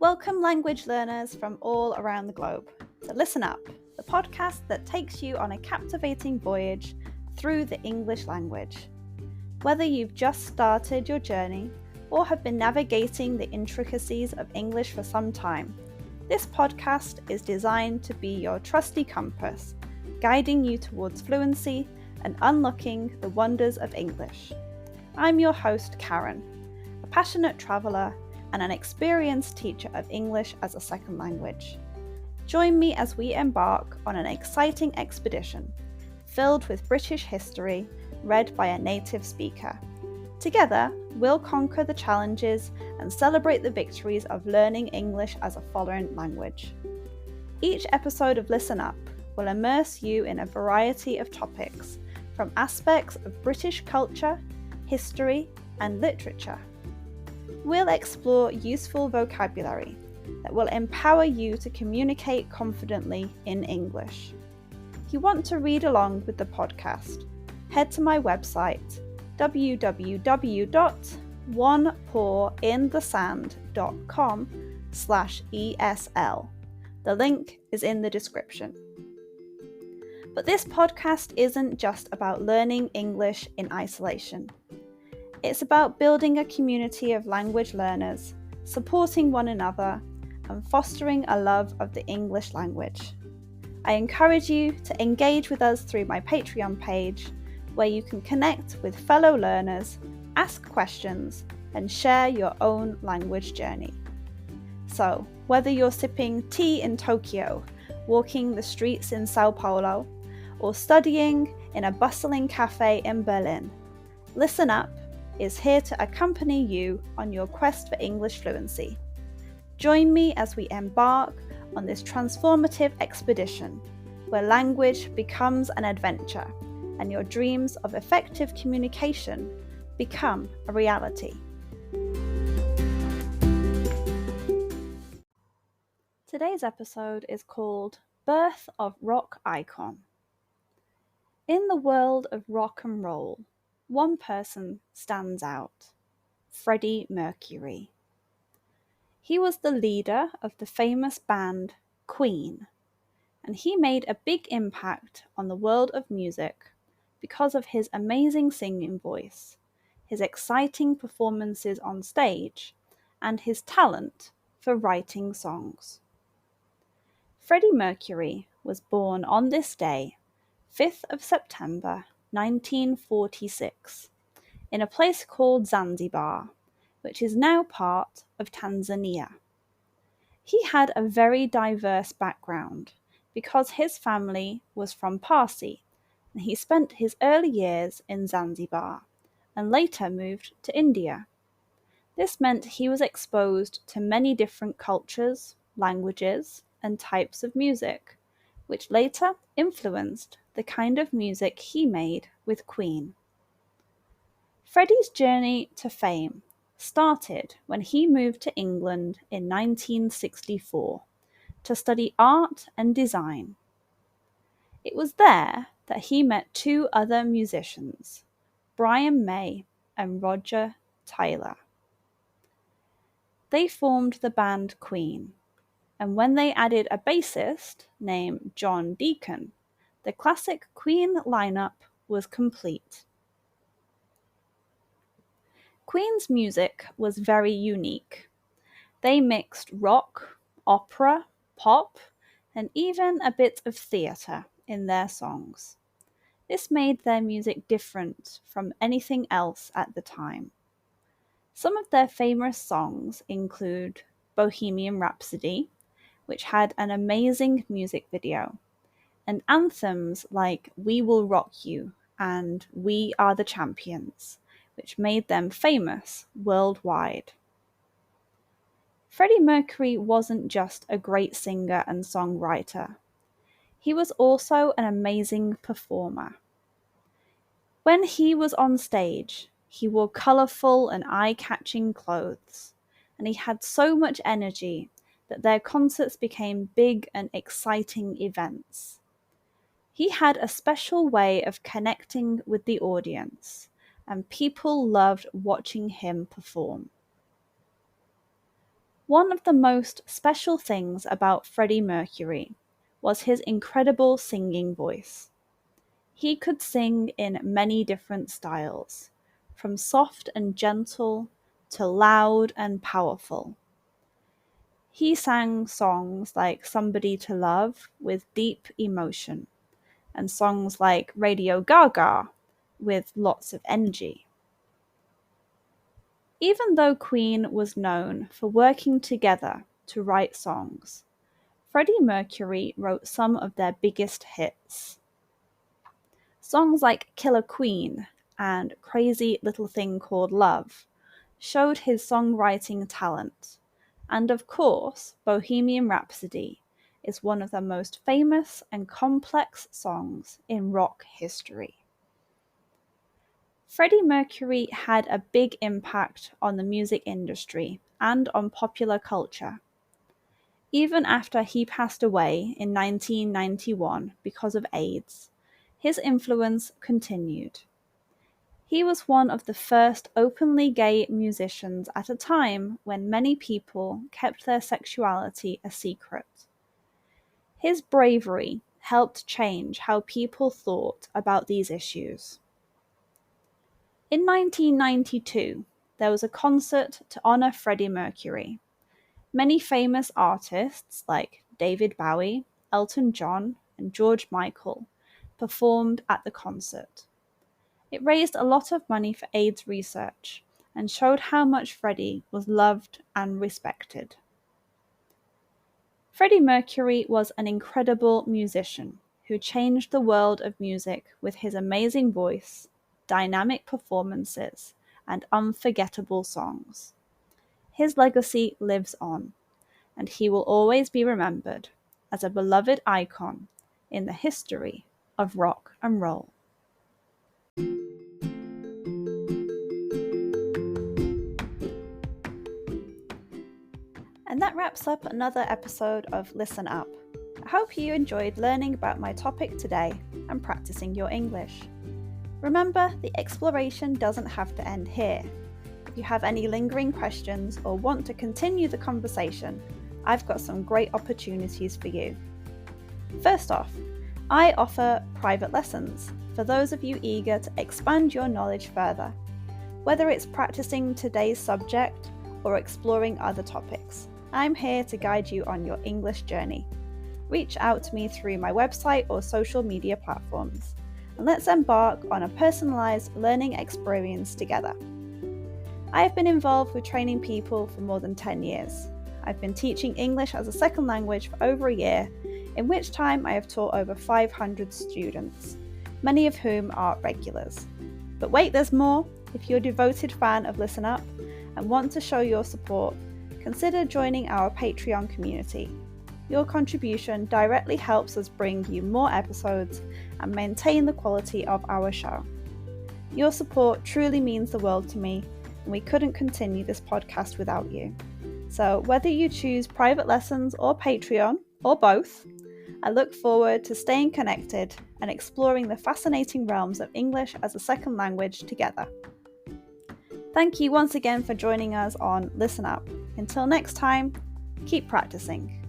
Welcome, language learners from all around the globe, to Listen Up, the podcast that takes you on a captivating voyage through the English language. Whether you've just started your journey or have been navigating the intricacies of English for some time, this podcast is designed to be your trusty compass, guiding you towards fluency and unlocking the wonders of English. I'm your host, Karen, a passionate traveller and an experienced teacher of English as a second language. Join me as we embark on an exciting expedition filled with British history read by a native speaker. Together, we'll conquer the challenges and celebrate the victories of learning English as a foreign language. Each episode of Listen Up will immerse you in a variety of topics, from aspects of British culture, history, and literature. We'll explore useful vocabulary that will empower you to communicate confidently in English. If you want to read along with the podcast, head to my website www.onepawinthesand.com/ESL. The link is in the description. But this podcast isn't just about learning English in isolation. It's about building a community of language learners, supporting one another, and fostering a love of the English language. I encourage you to engage with us through my Patreon page, where you can connect with fellow learners, ask questions, and share your own language journey. So, whether you're sipping tea in Tokyo, walking the streets in Sao Paulo, or studying in a bustling cafe in Berlin, Listen Up is here to accompany you on your quest for English fluency. Join me as we embark on this transformative expedition, where language becomes an adventure and your dreams of effective communication become a reality. Today's episode is called Birth of Rock Icon. In the world of rock and roll, one person stands out: Freddie Mercury. He was the leader of the famous band Queen, and he made a big impact on the world of music because of his amazing singing voice, his exciting performances on stage, and his talent for writing songs. Freddie Mercury was born on this day, 5th of September 1946, in a place called Zanzibar, which is now part of Tanzania. He had a very diverse background because his family was from Parsi, and he spent his early years in Zanzibar and later moved to India. This meant he was exposed to many different cultures, languages, and types of music, which later influenced the kind of music he made with Queen. Freddie's journey to fame started when he moved to England in 1964 to study art and design. It was there that he met two other musicians, Brian May and Roger Taylor. They formed the band Queen, and when they added a bassist named John Deacon, the classic Queen lineup was complete. Queen's music was very unique. They mixed rock, opera, pop, and even a bit of theatre in their songs. This made their music different from anything else at the time. Some of their famous songs include Bohemian Rhapsody, which had an amazing music video, and anthems like We Will Rock You and We Are the Champions, which made them famous worldwide. Freddie Mercury wasn't just a great singer and songwriter. He was also an amazing performer. When he was on stage, he wore colourful and eye-catching clothes, and he had so much energy that their concerts became big and exciting events. He had a special way of connecting with the audience, and people loved watching him perform. One of the most special things about Freddie Mercury was his incredible singing voice. He could sing in many different styles, from soft and gentle to loud and powerful. He sang songs like Somebody to Love with deep emotion, and songs like Radio Gaga with lots of energy. Even though Queen was known for working together to write songs, Freddie Mercury wrote some of their biggest hits. Songs like Killer Queen and Crazy Little Thing Called Love showed his songwriting talent, and of course, Bohemian Rhapsody is one of the most famous and complex songs in rock history. Freddie Mercury had a big impact on the music industry and on popular culture. Even after he passed away in 1991 because of AIDS, his influence continued. He was one of the first openly gay musicians at a time when many people kept their sexuality a secret. His bravery helped change how people thought about these issues. In 1992, there was a concert to honor Freddie Mercury. Many famous artists like David Bowie, Elton John, and George Michael performed at the concert. It raised a lot of money for AIDS research and showed how much Freddie was loved and respected. Freddie Mercury was an incredible musician who changed the world of music with his amazing voice, dynamic performances, and unforgettable songs. His legacy lives on, and he will always be remembered as a beloved icon in the history of rock and roll. And that wraps up another episode of Listen Up. I hope you enjoyed learning about my topic today and practicing your English. Remember, the exploration doesn't have to end here. If you have any lingering questions or want to continue the conversation, I've got some great opportunities for you. First off, I offer private lessons for those of you eager to expand your knowledge further, whether it's practicing today's subject or exploring other topics. I'm here to guide you on your English journey. Reach out to me through my website or social media platforms, and let's embark on a personalized learning experience together. I have been involved with training people for more than 10 years. I've been teaching English as a second language for over a year, in which time I have taught over 500 students, many of whom are regulars. But wait, there's more. If you're a devoted fan of Listen Up and want to show your support, consider joining our Patreon community. Your contribution directly helps us bring you more episodes and maintain the quality of our show. Your support truly means the world to me, and we couldn't continue this podcast without you. So whether you choose private lessons or Patreon, or both, I look forward to staying connected and exploring the fascinating realms of English as a second language together. Thank you once again for joining us on Listen Up. Until next time, keep practicing.